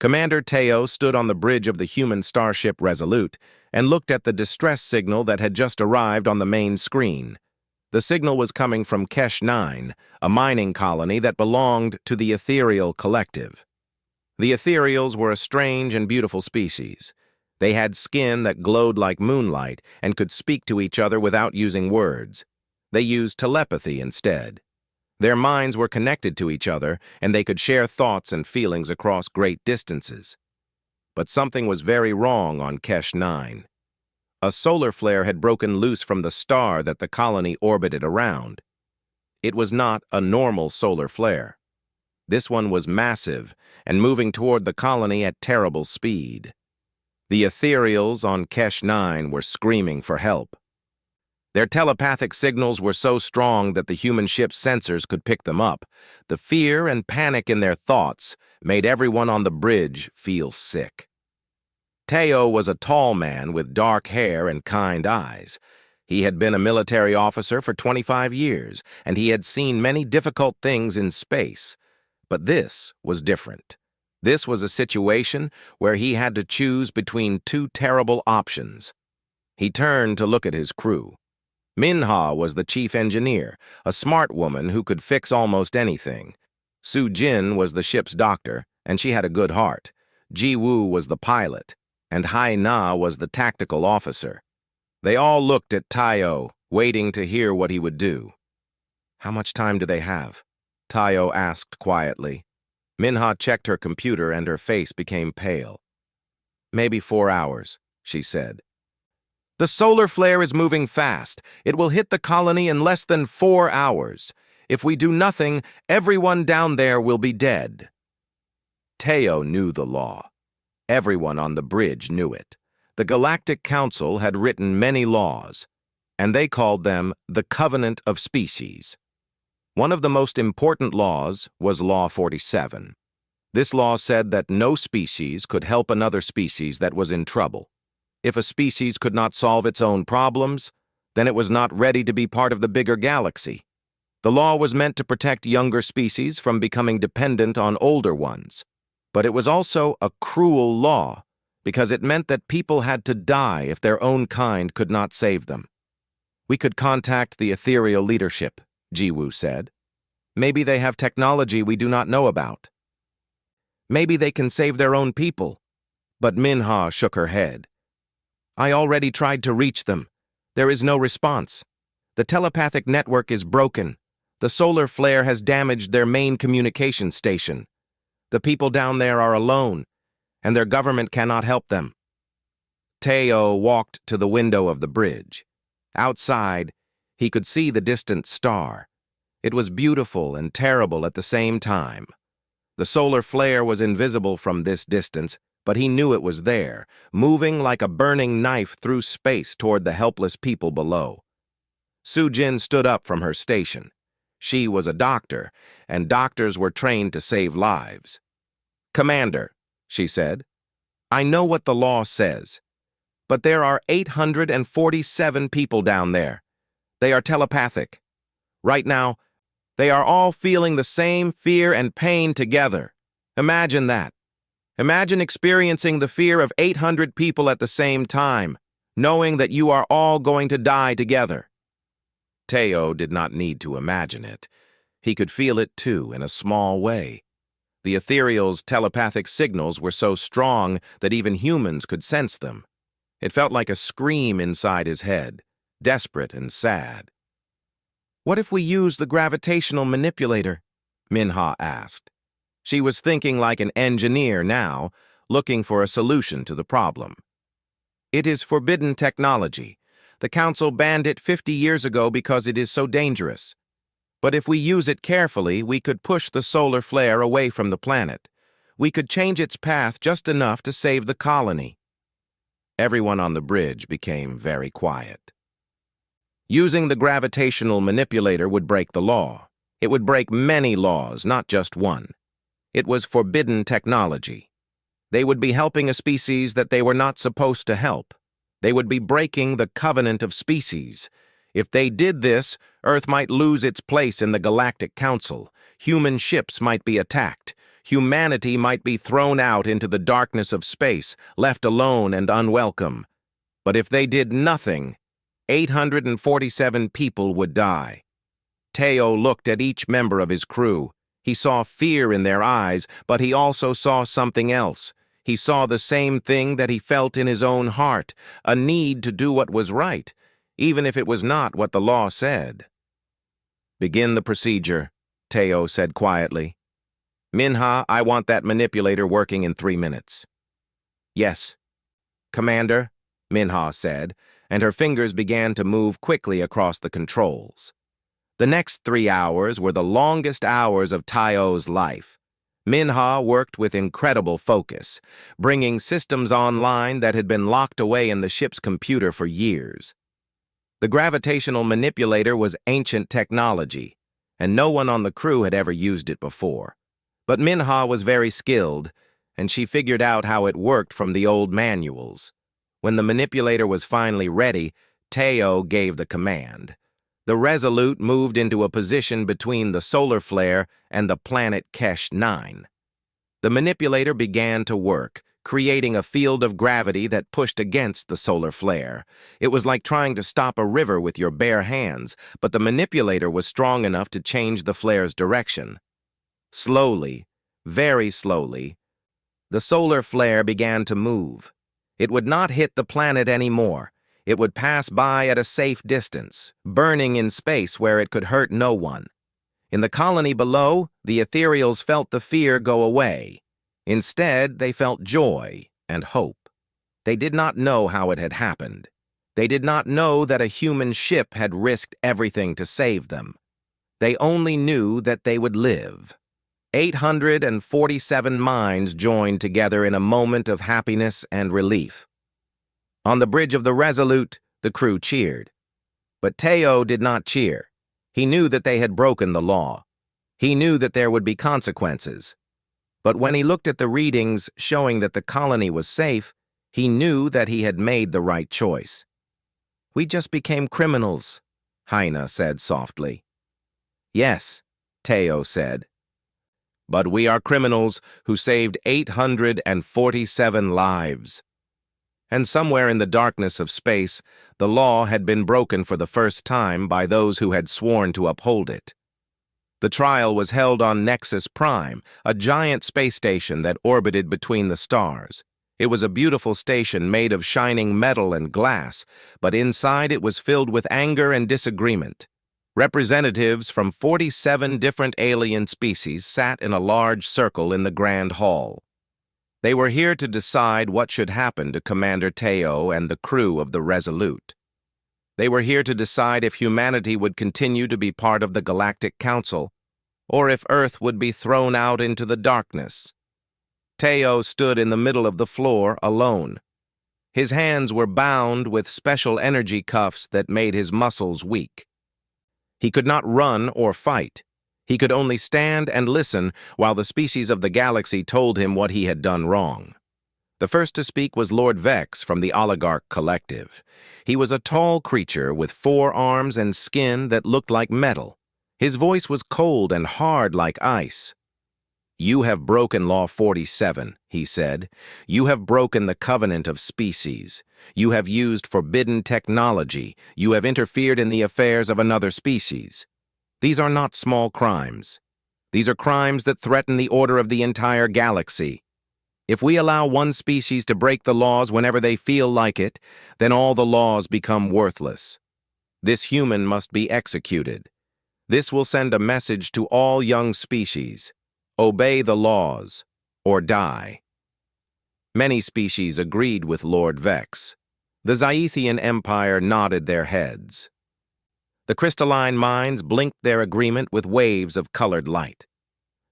Commander Teo stood on the bridge of the human starship Resolute and looked at the distress signal that had just arrived on the main screen. The signal was coming from Kesh 9, a mining colony that belonged to the Ethereal Collective. The Ethereals were a strange and beautiful species. They had skin that glowed like moonlight and could speak to each other without using words. They used telepathy instead. Their minds were connected to each other, and they could share thoughts and feelings across great distances. But something was very wrong on Kesh 9. A solar flare had broken loose from the star that the colony orbited around. It was not a normal solar flare. This one was massive and moving toward the colony at terrible speed. The Ethereals on Kesh 9 were screaming for help. Their telepathic signals were so strong that the human ship's sensors could pick them up. The fear and panic in their thoughts made everyone on the bridge feel sick. Teo was a tall man with dark hair and kind eyes. He had been a military officer for 25 years, and he had seen many difficult things in space. But this was different. This was a situation where he had to choose between two terrible options. He turned to look at his crew. Minha was the chief engineer, a smart woman who could fix almost anything. Su Jin was the ship's doctor, and she had a good heart. Ji Woo was the pilot, and Hai Na was the tactical officer. They all looked at Teo, waiting to hear what he would do. "How much time do they have?" Teo asked quietly. Minha checked her computer and her face became pale. "Maybe 4 hours," she said. "The solar flare is moving fast. It will hit the colony in less than 4 hours. If we do nothing, everyone down there will be dead." Teo knew the law. Everyone on the bridge knew it. The Galactic Council had written many laws, and they called them the Covenant of Species. One of the most important laws was Law 47. This law said that no species could help another species that was in trouble. If a species could not solve its own problems, then it was not ready to be part of the bigger galaxy. The law was meant to protect younger species from becoming dependent on older ones. But it was also a cruel law, because it meant that people had to die if their own kind could not save them. "We could contact the ethereal leadership," Ji Woo said. "Maybe they have technology we do not know about. Maybe they can save their own people." But Minha shook her head. "I already tried to reach them. There is no response. The telepathic network is broken. The solar flare has damaged their main communication station. The people down there are alone, and their government cannot help them." Teo walked to the window of the bridge. Outside, he could see the distant star. It was beautiful and terrible at the same time. The solar flare was invisible from this distance, but he knew it was there, moving like a burning knife through space toward the helpless people below. Su Jin stood up from her station. She was a doctor, and doctors were trained to save lives. "Commander," she said, "I know what the law says, but there are 847 people down there. They are telepathic. Right now, they are all feeling the same fear and pain together. Imagine that. Imagine experiencing the fear of 800 people at the same time, knowing that you are all going to die together." Teo did not need to imagine it. He could feel it too, in a small way. The Ethereal's telepathic signals were so strong that even humans could sense them. It felt like a scream inside his head, desperate and sad. "What if we use the gravitational manipulator?" Minha asked. She was thinking like an engineer now, looking for a solution to the problem. "It is forbidden technology. The Council banned it 50 years ago because it is so dangerous. But if we use it carefully, we could push the solar flare away from the planet. We could change its path just enough to save the colony." Everyone on the bridge became very quiet. Using the gravitational manipulator would break the law. It would break many laws, not just one. It was forbidden technology. They would be helping a species that they were not supposed to help. They would be breaking the Covenant of Species. If they did this, Earth might lose its place in the Galactic Council. Human ships might be attacked. humanity might be thrown out into the darkness of space, left alone and unwelcome. But if they did nothing, 847 people would die. Teo looked at each member of his crew. He saw fear in their eyes, but he also saw something else. He saw the same thing that he felt in his own heart, a need to do what was right, even if it was not what the law said. "Begin the procedure," Teo said quietly. "Minha, I want that manipulator working in 3 minutes." "Yes, Commander," Minha said, and her fingers began to move quickly across the controls. The next 3 hours were the longest hours of Teo's life. Minha worked with incredible focus, bringing systems online that had been locked away in the ship's computer for years. The gravitational manipulator was ancient technology, and no one on the crew had ever used it before. But Minha was very skilled, and she figured out how it worked from the old manuals. When the manipulator was finally ready, Teo gave the command. The Resolute moved into a position between the solar flare and the planet Kesh 9. The manipulator began to work, creating a field of gravity that pushed against the solar flare. It was like trying to stop a river with your bare hands, but the manipulator was strong enough to change the flare's direction. Slowly, very slowly, the solar flare began to move. It would not hit the planet anymore. It would pass by at a safe distance, burning in space where it could hurt no one. In the colony below, the ethereals felt the fear go away. Instead, they felt joy and hope. They did not know how it had happened. They did not know that a human ship had risked everything to save them. They only knew that they would live. 847 minds joined together in a moment of happiness and relief. On the bridge of the Resolute, the crew cheered. But Teo did not cheer. He knew that they had broken the law. He knew that there would be consequences. But when he looked at the readings showing that the colony was safe, he knew that he had made the right choice. "We just became criminals," Haina said softly. "Yes," Teo said. "But we are criminals who saved 847 lives." And somewhere in the darkness of space, the law had been broken for the first time by those who had sworn to uphold it. The trial was held on Nexus Prime, a giant space station that orbited between the stars. It was a beautiful station made of shining metal and glass, but inside it was filled with anger and disagreement. Representatives from 47 different alien species sat in a large circle in the Grand Hall. They were here to decide what should happen to Commander Teo and the crew of the Resolute. They were here to decide if humanity would continue to be part of the Galactic Council, or if Earth would be thrown out into the darkness. Teo stood in the middle of the floor alone. His hands were bound with special energy cuffs that made his muscles weak. He could not run or fight. He could only stand and listen while the species of the galaxy told him what he had done wrong. The first to speak was Lord Vex from the Oligarch Collective. He was a tall creature with 4 arms and skin that looked like metal. His voice was cold and hard like ice. "You have broken Law 47, he said. "You have broken the covenant of species. You have used forbidden technology. You have interfered in the affairs of another species. These are not small crimes. These are crimes that threaten the order of the entire galaxy. If we allow one species to break the laws whenever they feel like it, then all the laws become worthless. This human must be executed. This will send a message to all young species. Obey the laws, or die." Many species agreed with Lord Vex. The Zyethian Empire nodded their heads. The crystalline minds blinked their agreement with waves of colored light.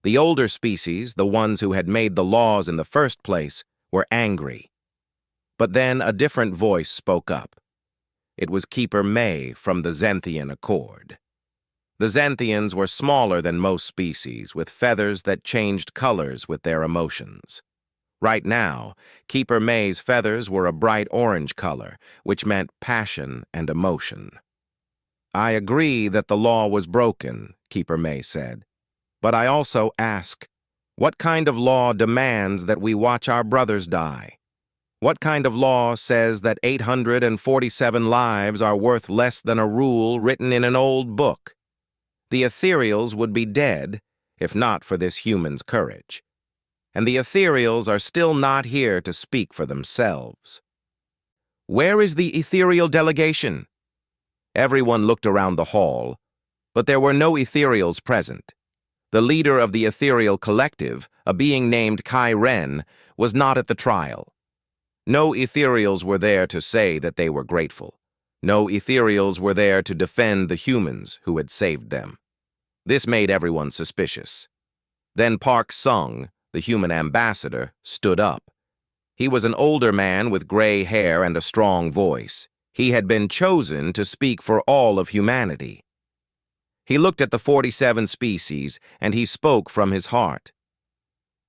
The older species, the ones who had made the laws in the first place, were angry. But then a different voice spoke up. It was Keeper May from the Zenthian Accord. The Zenthians were smaller than most species, with feathers that changed colors with their emotions. Right now, Keeper May's feathers were a bright orange color, which meant passion and emotion. "I agree that the law was broken," Keeper May said. "But I also ask, What kind of law demands that we watch our brothers die? What kind of law says that 847 lives are worth less than a rule written in an old book? The ethereals would be dead if not for this human's courage. And the ethereals are still not here to speak for themselves. Where is the ethereal delegation? Everyone looked around the hall, but there were no ethereals present. The leader of the ethereal collective, a being named Kai Ren, was not at the trial. No ethereals were there to say that they were grateful. No ethereals were there to defend the humans who had saved them. This made everyone suspicious. Then Park Sung, the human ambassador, stood up. He was an older man with gray hair and a strong voice. He had been chosen to speak for all of humanity. He looked at the 47 species, and he spoke from his heart.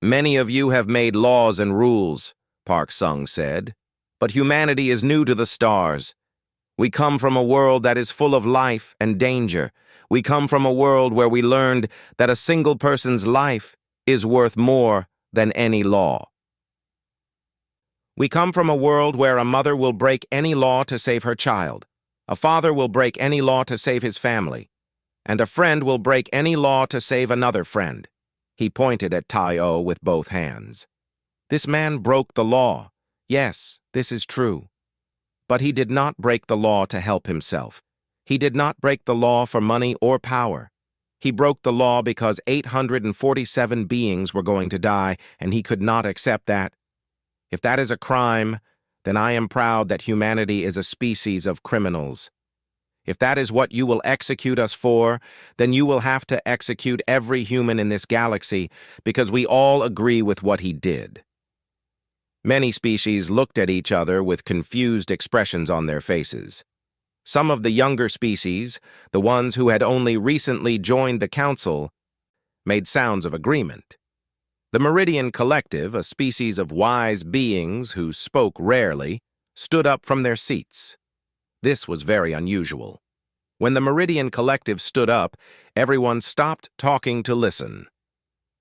"Many of you have made laws and rules," Park Sung said, "but humanity is new to the stars. We come from a world that is full of life and danger. We come from a world where we learned that a single person's life is worth more than any law. We come from a world where a mother will break any law to save her child, a father will break any law to save his family, and a friend will break any law to save another friend." He pointed at Tai-O with both hands. This man broke the law. Yes, this is true. But he did not break the law to help himself. He did not break the law for money or power. He broke the law because 847 beings were going to die, and he could not accept that. If that is a crime, then I am proud that humanity is a species of criminals. If that is what you will execute us for, then you will have to execute every human in this galaxy because we all agree with what he did. Many species looked at each other with confused expressions on their faces. Some of the younger species, the ones who had only recently joined the council, made sounds of agreement. The Meridian Collective, a species of wise beings who spoke rarely, stood up from their seats. This was very unusual. When the Meridian Collective stood up, everyone stopped talking to listen.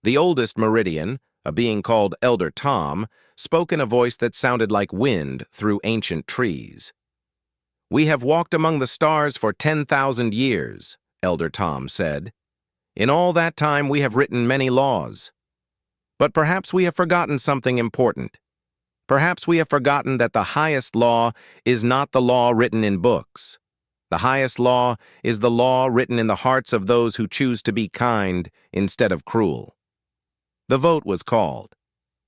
The oldest Meridian, a being called Elder Tom, spoke in a voice that sounded like wind through ancient trees. "We have walked among the stars for 10,000 years, Elder Tom said. In all that time we have written many laws. But perhaps we have forgotten something important. Perhaps we have forgotten that the highest law is not the law written in books. The highest law is the law written in the hearts of those who choose to be kind instead of cruel." The vote was called.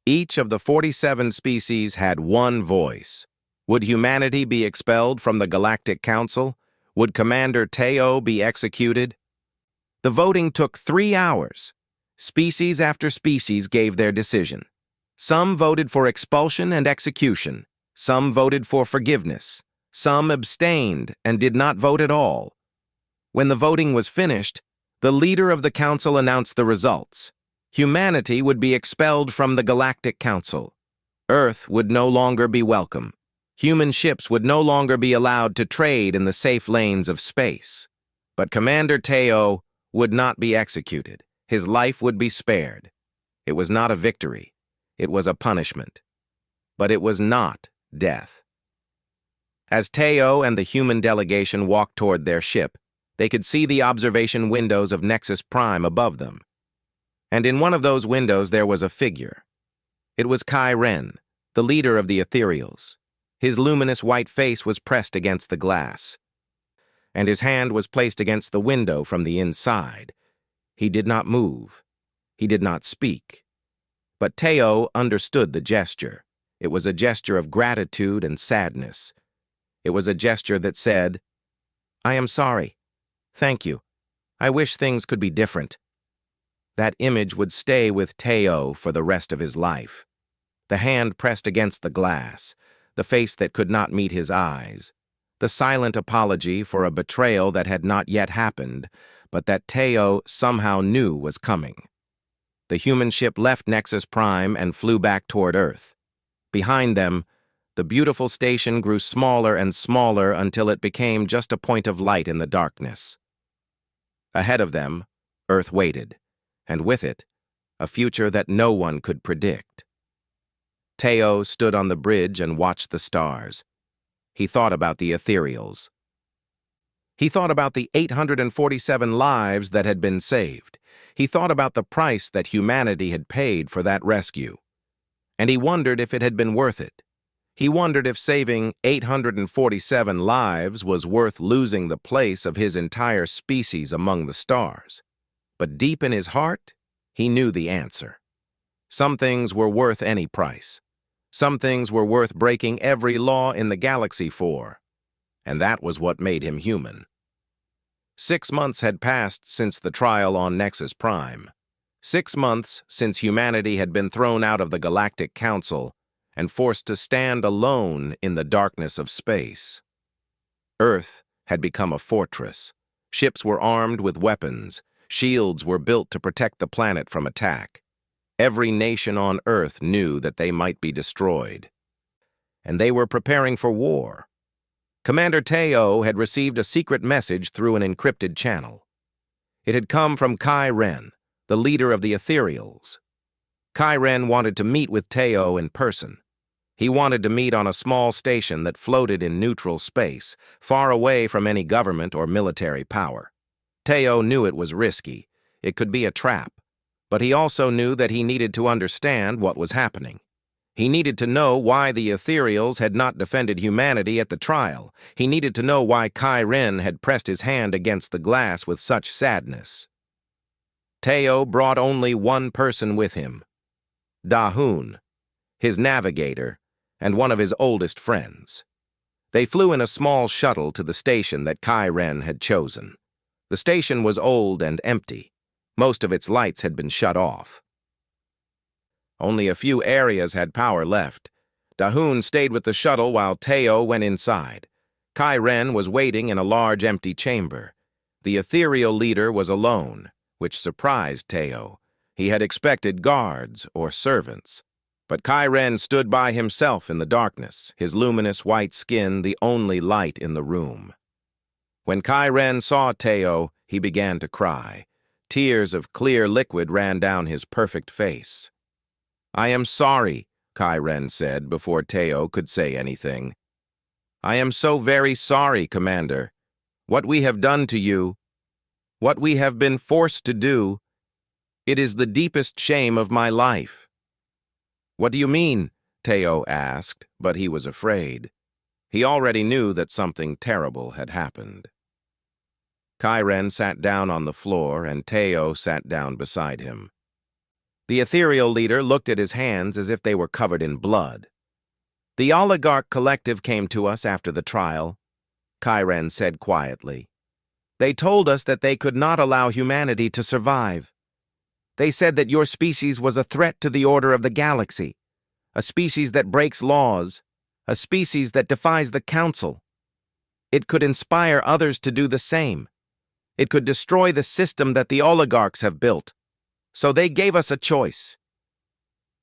Each of the 47 species had one voice. Would humanity be expelled from the Galactic Council? Would Commander Tai-O be executed? The voting took 3 hours. Species after species gave their decision. Some voted for expulsion and execution. Some voted for forgiveness. Some abstained and did not vote at all. When the voting was finished, the leader of the council announced the results. Humanity would be expelled from the Galactic Council. Earth would no longer be welcome. Human ships would no longer be allowed to trade in the safe lanes of space. But Commander Tai-O would not be executed. His life would be spared. It was not a victory. It was a punishment. But it was not death. As Tai-O and the human delegation walked toward their ship, they could see the observation windows of Nexus Prime above them. And in one of those windows there was a figure. It was Kai Ren, the leader of the ethereals. His luminous white face was pressed against the glass, and his hand was placed against the window from the inside. He did not move. He did not speak. But Tai-O understood the gesture. It was a gesture of gratitude and sadness. It was a gesture that said, "I am sorry. Thank you. I wish things could be different." That image would stay with Tai-O for the rest of his life. The hand pressed against the glass, the face that could not meet his eyes, the silent apology for a betrayal that had not yet happened, but that Tai-O somehow knew was coming. The human ship left Nexus Prime and flew back toward Earth. Behind them, the beautiful station grew smaller and smaller until it became just a point of light in the darkness. Ahead of them, Earth waited, and with it, a future that no one could predict. Teo stood on the bridge and watched the stars. He thought about the ethereals. He thought about the 847 lives that had been saved. He thought about the price that humanity had paid for that rescue. And he wondered if it had been worth it. He wondered if saving 847 lives was worth losing the place of his entire species among the stars. But deep in his heart, he knew the answer. Some things were worth any price. Some things were worth breaking every law in the galaxy for. And that was what made him human. 6 months had passed since the trial on Nexus Prime. 6 months since humanity had been thrown out of the Galactic Council and forced to stand alone in the darkness of space. Earth had become a fortress. Ships were armed with weapons. Shields were built to protect the planet from attack. Every nation on Earth knew that they might be destroyed. And they were preparing for war. Commander Teo had received a secret message through an encrypted channel. It had come from Kai Ren, the leader of the ethereals. Kai Ren wanted to meet with Teo in person. He wanted to meet on a small station that floated in neutral space, far away from any government or military power. Teo knew it was risky. It could be a trap. But he also knew that he needed to understand what was happening. He needed to know why the ethereals had not defended humanity at the trial. He needed to know why Kai Ren had pressed his hand against the glass with such sadness. Teo brought only one person with him, Da-Hoon, his navigator, and one of his oldest friends. They flew in a small shuttle to the station that Kai Ren had chosen. The station was old and empty. Most of its lights had been shut off. Only a few areas had power left. Da-Hoon stayed with the shuttle while Teo went inside. Kai Ren was waiting in a large empty chamber. The ethereal leader was alone, which surprised Teo. He had expected guards or servants. But Kai Ren stood by himself in the darkness, his luminous white skin the only light in the room. When Kai Ren saw Teo, he began to cry. Tears of clear liquid ran down his perfect face. "I am sorry," Kai Ren said before Teo could say anything. "I am so very sorry, Commander. What we have done to you, what we have been forced to do, it is the deepest shame of my life." "What do you mean?" Teo asked, but he was afraid. He already knew that something terrible had happened. Kai Ren sat down on the floor, and Teo sat down beside him. The ethereal leader looked at his hands as if they were covered in blood. "The Oligarch Collective came to us after the trial," Kai Ren said quietly. "They told us that they could not allow humanity to survive. They said that your species was a threat to the order of the galaxy, a species that breaks laws, a species that defies the Council. It could inspire others to do the same. It could destroy the system that the oligarchs have built. So they gave us a choice."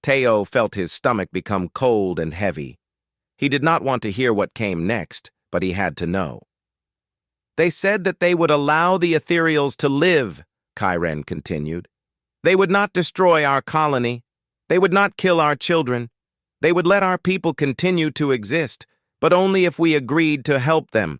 Teo felt his stomach become cold and heavy. He did not want to hear what came next, but he had to know. "They said that they would allow the ethereals to live," Kai Ren continued. "They would not destroy our colony. They would not kill our children. They would let our people continue to exist, but only if we agreed to help them.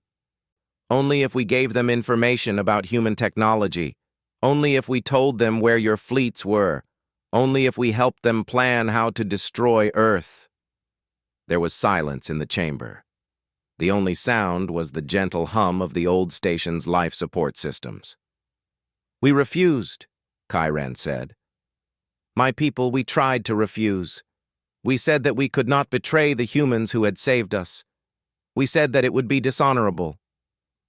Only if we gave them information about human technology. Only if we told them where your fleets were. Only if we helped them plan how to destroy Earth." There was silence in the chamber. The only sound was the gentle hum of the old station's life support systems. "We refused," Kai Ren said. "My people, we tried to refuse. We said that we could not betray the humans who had saved us. We said that it would be dishonorable.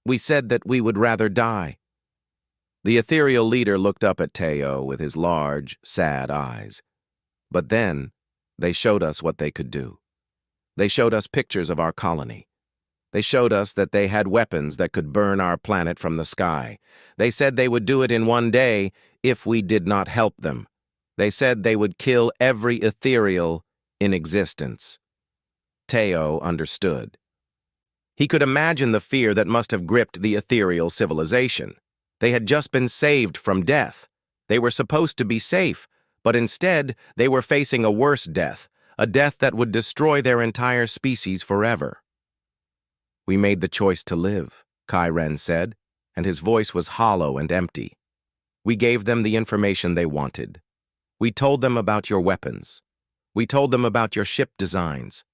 We said that we would rather die." The ethereal leader looked up at Teo with his large, sad eyes. "But then, they showed us what they could do. They showed us pictures of our colony. They showed us that they had weapons that could burn our planet from the sky. They said they would do it in one day if we did not help them. They said they would kill every ethereal in existence." Teo understood. He could imagine the fear that must have gripped the ethereal civilization. They had just been saved from death. They were supposed to be safe, But instead, they were facing a worse death, a death that would destroy their entire species forever. "We made the choice to live," Kai Ren said, and his voice was hollow and empty. "We gave them the information they wanted. We told them about your weapons. We told them about your ship designs.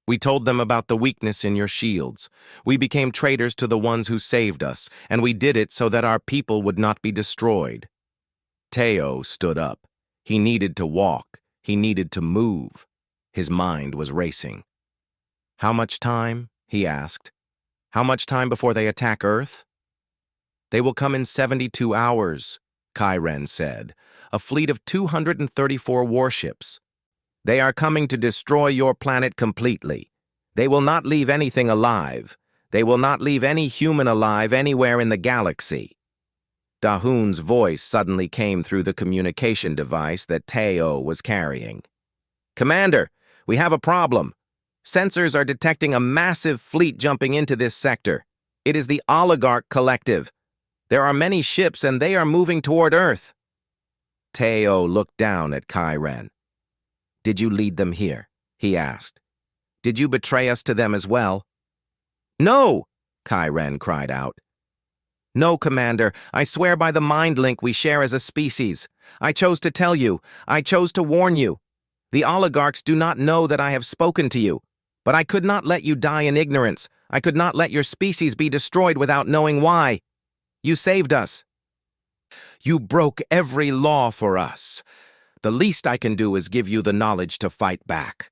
We told them about the weakness in your shields. We became traitors to the ones who saved us, and we did it so that our people would not be destroyed." Teo stood up. He needed to walk. He needed to move. His mind was racing. "How much time?" he asked. "How much time before they attack Earth?" "They will come in 72 hours, Kai Ren said. "A fleet of 234 warships. They are coming to destroy your planet completely. They will not leave anything alive. They will not leave any human alive anywhere in the galaxy." Dahoon's voice suddenly came through the communication device that Teo was carrying. "Commander, we have a problem. Sensors are detecting a massive fleet jumping into this sector. It is the Oligarch Collective. There are many ships and they are moving toward Earth." Teo looked down at Kai Ren. "Did you lead them here?" he asked. "Did you betray us to them as well?" "No!" Kai Ren cried out. "No, Commander, I swear by the mind link we share as a species. I chose to tell you. I chose to warn you. The oligarchs do not know that I have spoken to you. But I could not let you die in ignorance. I could not let your species be destroyed without knowing why. You saved us. You broke every law for us. The least I can do is give you the knowledge to fight back."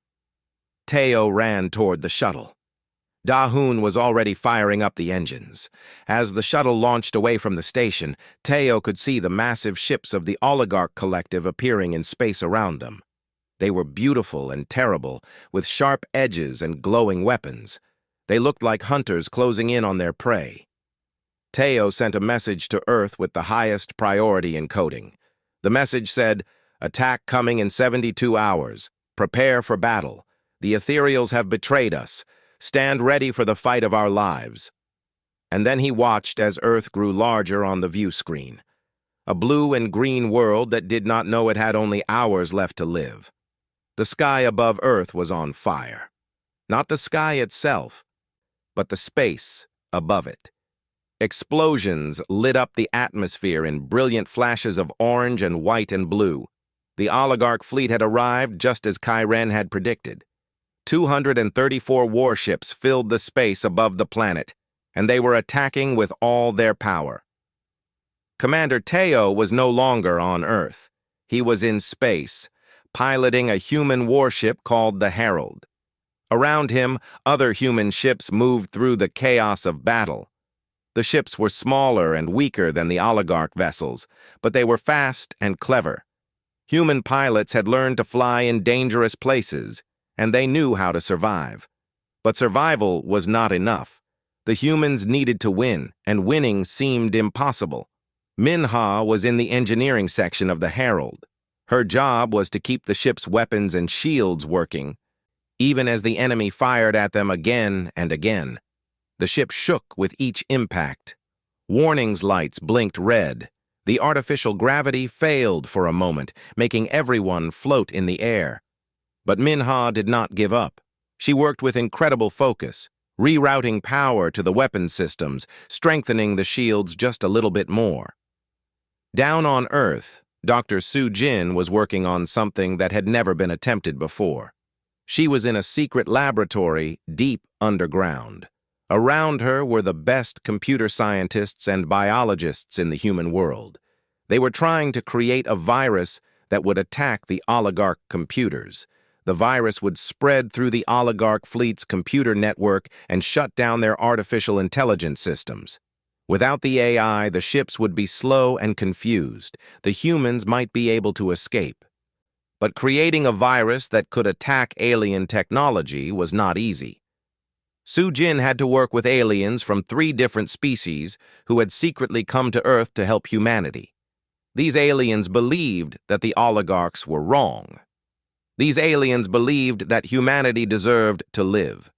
Teo ran toward the shuttle. Dahoon was already firing up the engines. As the shuttle launched away from the station, Teo could see the massive ships of the Oligarch Collective appearing in space around them. They were beautiful and terrible, with sharp edges and glowing weapons. They looked like hunters closing in on their prey. Teo sent a message to Earth with the highest priority encoding. The message said, "Attack coming in 72 hours. Prepare for battle. The ethereals have betrayed us. Stand ready for the fight of our lives." And then he watched as Earth grew larger on the view screen. A blue and green world that did not know it had only hours left to live. The sky above Earth was on fire. Not the sky itself, but the space above it. Explosions lit up the atmosphere in brilliant flashes of orange and white and blue. The Oligarch fleet had arrived just as Kai Ren had predicted. 234 warships filled the space above the planet, and they were attacking with all their power. Commander Teo was no longer on Earth. He was in space, piloting a human warship called the Herald. Around him, other human ships moved through the chaos of battle. The ships were smaller and weaker than the Oligarch vessels, but they were fast and clever. Human pilots had learned to fly in dangerous places, and they knew how to survive. But survival was not enough. The humans needed to win, and winning seemed impossible. Minha was in the engineering section of the Herald. Her job was to keep the ship's weapons and shields working, even as the enemy fired at them again and again. The ship shook with each impact. Warnings lights blinked red. The artificial gravity failed for a moment, making everyone float in the air. But Minha did not give up. She worked with incredible focus, rerouting power to the weapon systems, strengthening the shields just a little bit more. Down on Earth, Dr. Su Jin was working on something that had never been attempted before. She was in a secret laboratory deep underground. Around her were the best computer scientists and biologists in the human world. They were trying to create a virus that would attack the Oligarch computers. The virus would spread through the Oligarch fleet's computer network and shut down their artificial intelligence systems. Without the AI, the ships would be slow and confused. The humans might be able to escape. But creating a virus that could attack alien technology was not easy. Su Jin had to work with aliens from 3 different species who had secretly come to Earth to help humanity. These aliens believed that the oligarchs were wrong. These aliens believed that humanity deserved to live.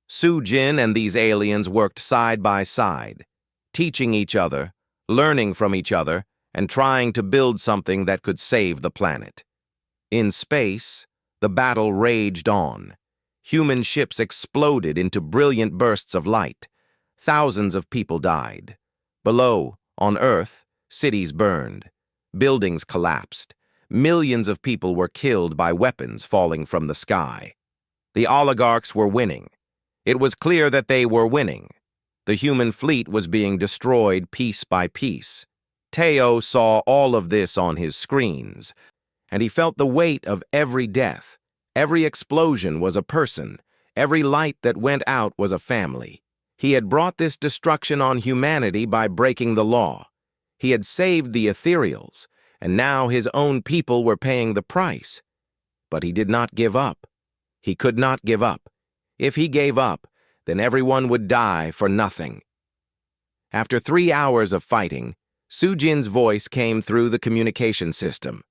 Su Jin and these aliens worked side by side, teaching each other, learning from each other, and trying to build something that could save the planet. In space, the battle raged on. Human ships exploded into brilliant bursts of light. Thousands of people died. Below, on Earth, cities burned. Buildings collapsed. Millions of people were killed by weapons falling from the sky. The oligarchs were winning. It was clear that they were winning. The human fleet was being destroyed piece by piece. Teo saw all of this on his screens, and he felt the weight of every death. Every explosion was a person. Every light that went out was a family. He had brought this destruction on humanity by breaking the law. He had saved the ethereals, and now his own people were paying the price. But he did not give up. He could not give up. If he gave up, then everyone would die for nothing. After 3 hours of fighting, Sujin's voice came through the communication system.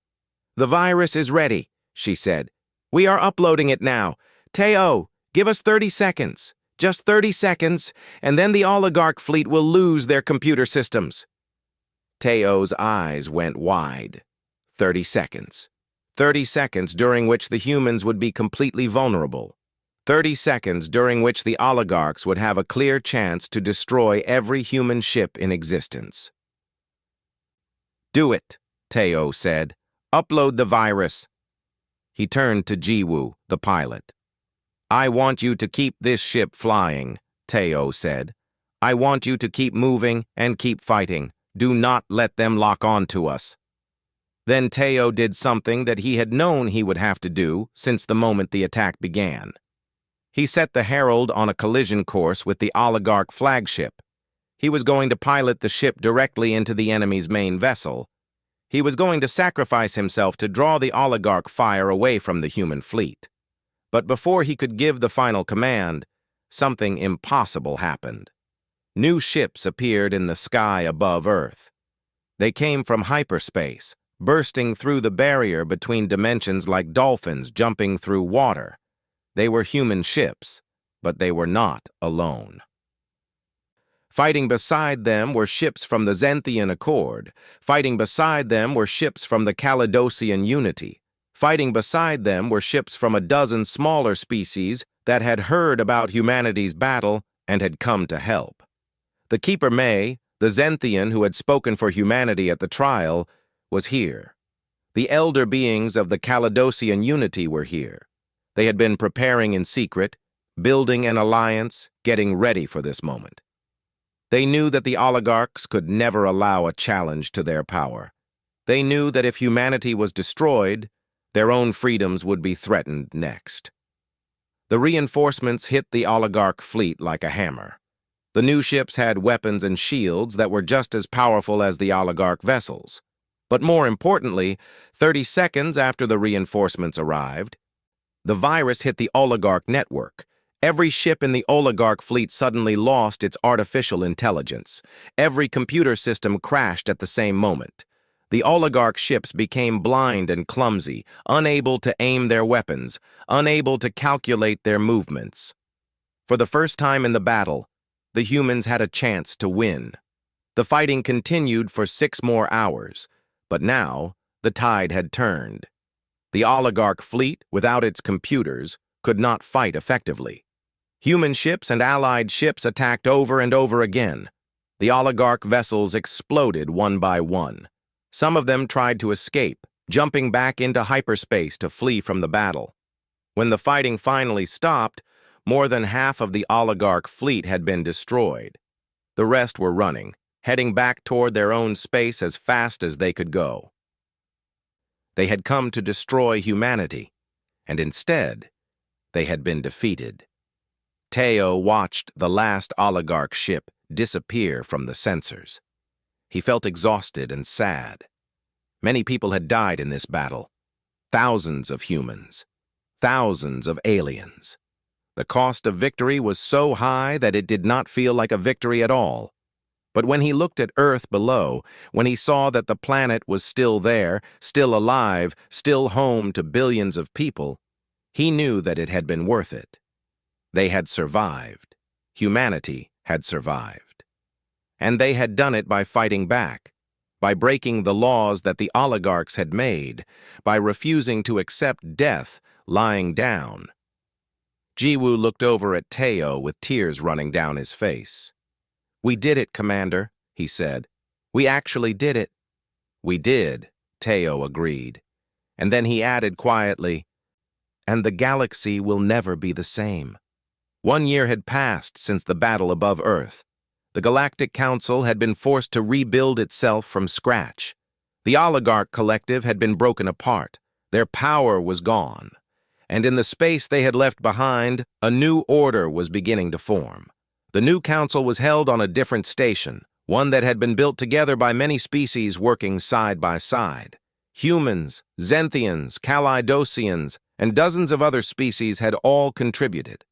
"The virus is ready," she said. "We are uploading it now. Teo, give us 30 seconds. Just 30 seconds, and then the oligarch fleet will lose their computer systems." Teo's eyes went wide. 30 seconds. 30 seconds during which the humans would be completely vulnerable. 30 seconds during which the oligarchs would have a clear chance to destroy every human ship in existence. "Do it," Teo said. "Upload the virus." He turned to Jiwoo, the pilot. "I want you to keep this ship flying," Teo said. "I want you to keep moving and keep fighting. Do not let them lock on to us." Then Teo did something that he had known he would have to do since the moment the attack began. He set the Herald on a collision course with the oligarch flagship. He was going to pilot the ship directly into the enemy's main vessel. He was going to sacrifice himself to draw the oligarch fire away from the human fleet. But before he could give the final command, something impossible happened. New ships appeared in the sky above Earth. They came from hyperspace, bursting through the barrier between dimensions like dolphins jumping through water. They were human ships, but they were not alone. Fighting beside them were ships from the Zenthian Accord. Fighting beside them were ships from the Caledonian Unity. Fighting beside them were ships from a dozen smaller species that had heard about humanity's battle and had come to help. The Keeper May, the Zenthian who had spoken for humanity at the trial, was here. The elder beings of the Caledonian Unity were here. They had been preparing in secret, building an alliance, getting ready for this moment. They knew that the oligarchs could never allow a challenge to their power. They knew that if humanity was destroyed, their own freedoms would be threatened next. The reinforcements hit the oligarch fleet like a hammer. The new ships had weapons and shields that were just as powerful as the oligarch vessels. But more importantly, 30 seconds after the reinforcements arrived, the virus hit the oligarch network. Every ship in the oligarch fleet suddenly lost its artificial intelligence. Every computer system crashed at the same moment. The oligarch ships became blind and clumsy, unable to aim their weapons, unable to calculate their movements. For the first time in the battle, the humans had a chance to win. The fighting continued for 6 more hours, but now the tide had turned. The oligarch fleet, without its computers, could not fight effectively. Human ships and allied ships attacked over and over again. The oligarch vessels exploded one by one. Some of them tried to escape, jumping back into hyperspace to flee from the battle. When the fighting finally stopped, more than half of the oligarch fleet had been destroyed. The rest were running, heading back toward their own space as fast as they could go. They had come to destroy humanity, and instead, they had been defeated. Teo watched the last oligarch ship disappear from the sensors. He felt exhausted and sad. Many people had died in this battle. Thousands of humans. Thousands of aliens. The cost of victory was so high that it did not feel like a victory at all. But when he looked at Earth below, when he saw that the planet was still there, still alive, still home to billions of people, he knew that it had been worth it. They had survived. Humanity had survived. And they had done it by fighting back, by breaking the laws that the oligarchs had made, by refusing to accept death lying down. Jiwoo looked over at Teo with tears running down his face. "We did it, Commander," he said. "We actually did it." "We did," Teo agreed. And then he added quietly, "And the galaxy will never be the same." 1 year had passed since the battle above Earth. The Galactic Council had been forced to rebuild itself from scratch. The Oligarch Collective had been broken apart. Their power was gone. And in the space they had left behind, a new order was beginning to form. The new council was held on a different station, one that had been built together by many species working side by side. Humans, Zenthians, Kalidosians, and dozens of other species had all contributed.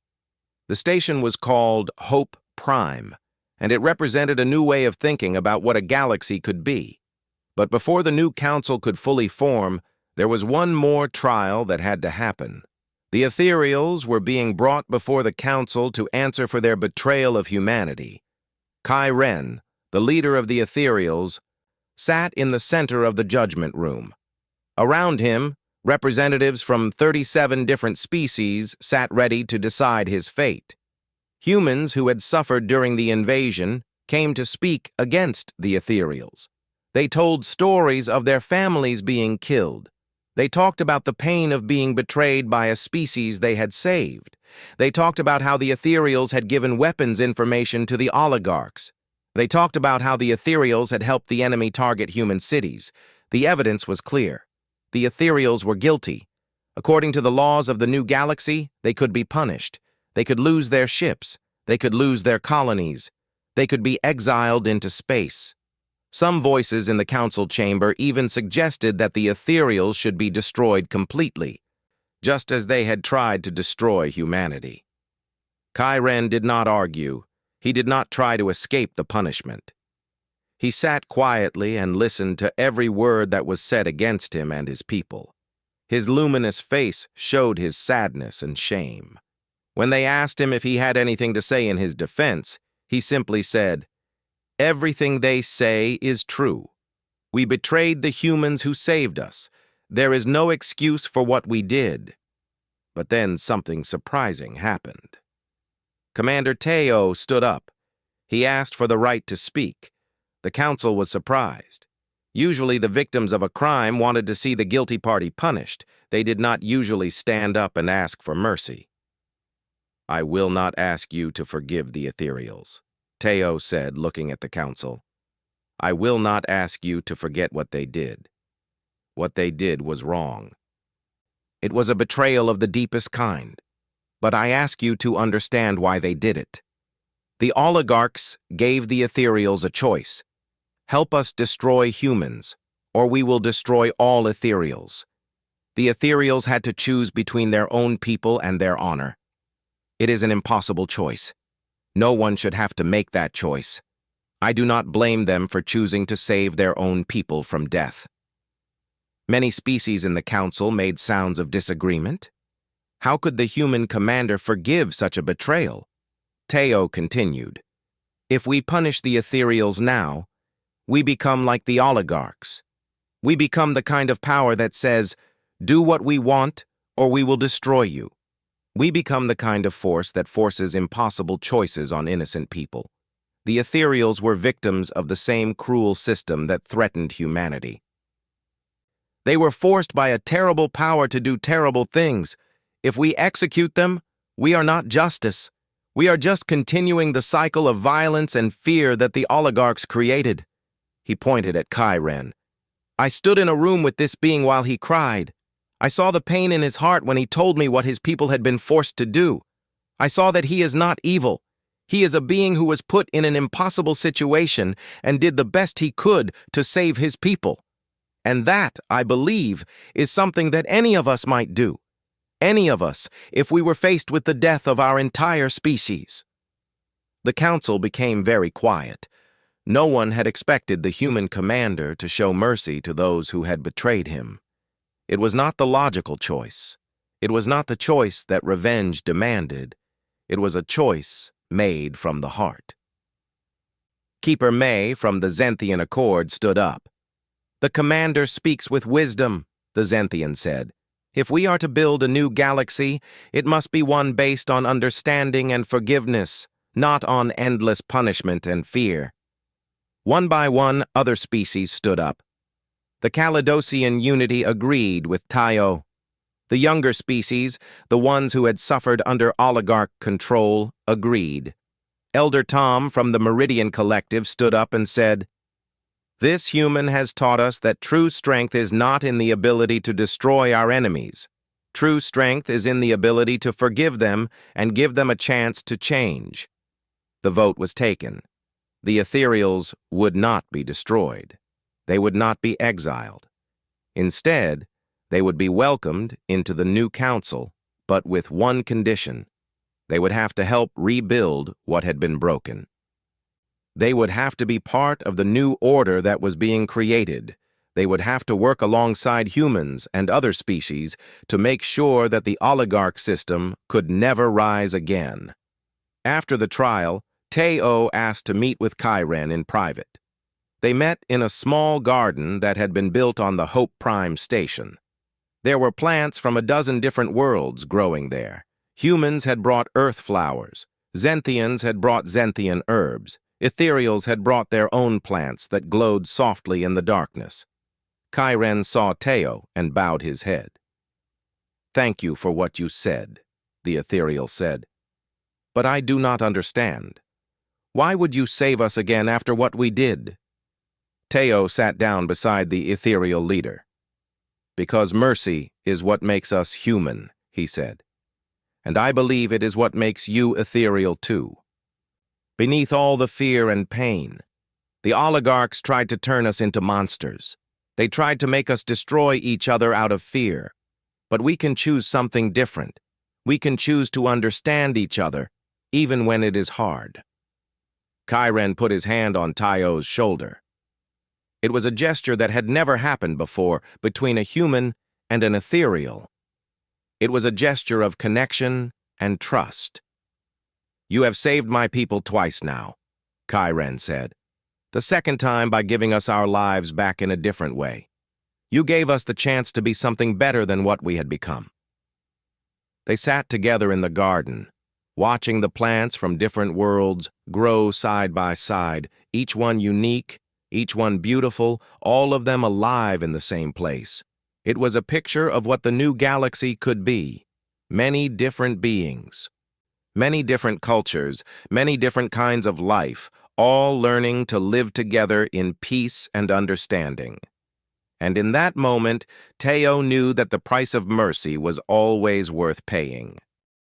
The station was called Hope Prime, and it represented a new way of thinking about what a galaxy could be. But before the new council could fully form, there was one more trial that had to happen. The Ethereals were being brought before the council to answer for their betrayal of humanity. Kai Ren, the leader of the Ethereals, sat in the center of the judgment room. Around him, representatives from 37 different species sat ready to decide his fate. Humans who had suffered during the invasion came to speak against the Ethereals. They told stories of their families being killed. They talked about the pain of being betrayed by a species they had saved. They talked about how the Ethereals had given weapons information to the oligarchs. They talked about how the Ethereals had helped the enemy target human cities. The evidence was clear. The Ethereals were guilty. According to the laws of the new galaxy, they could be punished. They could lose their ships. They could lose their colonies. They could be exiled into space. Some voices in the council chamber even suggested that the Ethereals should be destroyed completely, just as they had tried to destroy humanity. Kai Ren did not argue. He did not try to escape the punishment. He sat quietly and listened to every word that was said against him and his people. His luminous face showed his sadness and shame. When they asked him if he had anything to say in his defense, he simply said, "Everything they say is true. We betrayed the humans who saved us. There is no excuse for what we did." But then something surprising happened. Commander Teo stood up. He asked for the right to speak. The council was surprised. Usually the victims of a crime wanted to see the guilty party punished. They did not usually stand up and ask for mercy. "I will not ask you to forgive the Ethereals," Teo said, looking at the council. "I will not ask you to forget what they did. What they did was wrong. It was a betrayal of the deepest kind. But I ask you to understand why they did it. The oligarchs gave the Ethereals a choice. Help us destroy humans, or we will destroy all Ethereals. The Ethereals had to choose between their own people and their honor. It is an impossible choice. No one should have to make that choice. I do not blame them for choosing to save their own people from death." Many species in the council made sounds of disagreement. How could the human commander forgive such a betrayal? Teo continued, "If we punish the Ethereals now, we become like the oligarchs. We become the kind of power that says, 'Do what we want, or we will destroy you.' We become the kind of force that forces impossible choices on innocent people. The Ethereals were victims of the same cruel system that threatened humanity. They were forced by a terrible power to do terrible things. If we execute them, we are not justice. We are just continuing the cycle of violence and fear that the oligarchs created." He pointed at Kai Ren. "I stood in a room with this being while he cried. I saw the pain in his heart when he told me what his people had been forced to do. I saw that he is not evil. He is a being who was put in an impossible situation and did the best he could to save his people. And that, I believe, is something that any of us might do. Any of us, if we were faced with the death of our entire species." The council became very quiet. No one had expected the human commander to show mercy to those who had betrayed him. It was not the logical choice. It was not the choice that revenge demanded. It was a choice made from the heart. Keeper May from the Zenthian Accord stood up. "The commander speaks with wisdom," the Zenthian said. "If we are to build a new galaxy, it must be one based on understanding and forgiveness, not on endless punishment and fear." One by one, other species stood up. The Caledosian Unity agreed with Tayo. The younger species, the ones who had suffered under oligarch control, agreed. Elder Tom from the Meridian Collective stood up and said, "This human has taught us that true strength is not in the ability to destroy our enemies. True strength is in the ability to forgive them and give them a chance to change." The vote was taken. The ethereals would not be destroyed. They would not be exiled. Instead, they would be welcomed into the new council, but with one condition. They would have to help rebuild what had been broken. They would have to be part of the new order that was being created. They would have to work alongside humans and other species to make sure that the oligarch system could never rise again. After the trial, Teo asked to meet with Kyren in private. They met in a small garden that had been built on the Hope Prime station. There were plants from a dozen different worlds growing there. Humans had brought earth flowers. Zenthians had brought Zenthian herbs. Ethereals had brought their own plants that glowed softly in the darkness. Kyren saw Teo and bowed his head. "Thank you for what you said," the ethereal said. "But I do not understand. Why would you save us again after what we did?" Teo sat down beside the ethereal leader. "Because mercy is what makes us human," he said. "And I believe it is what makes you ethereal too. Beneath all the fear and pain, the oligarchs tried to turn us into monsters. They tried to make us destroy each other out of fear. But we can choose something different. We can choose to understand each other, even when it is hard." Kyren put his hand on Tayo's shoulder. It was a gesture that had never happened before between a human and an ethereal. It was a gesture of connection and trust. "You have saved my people twice now," Kyren said. "The second time by giving us our lives back in a different way. You gave us the chance to be something better than what we had become." They sat together in the garden, watching the plants from different worlds grow side by side, each one unique, each one beautiful, all of them alive in the same place. It was a picture of what the new galaxy could be. Many different beings, many different cultures, many different kinds of life, all learning to live together in peace and understanding. And in that moment, Teo knew that the price of mercy was always worth paying.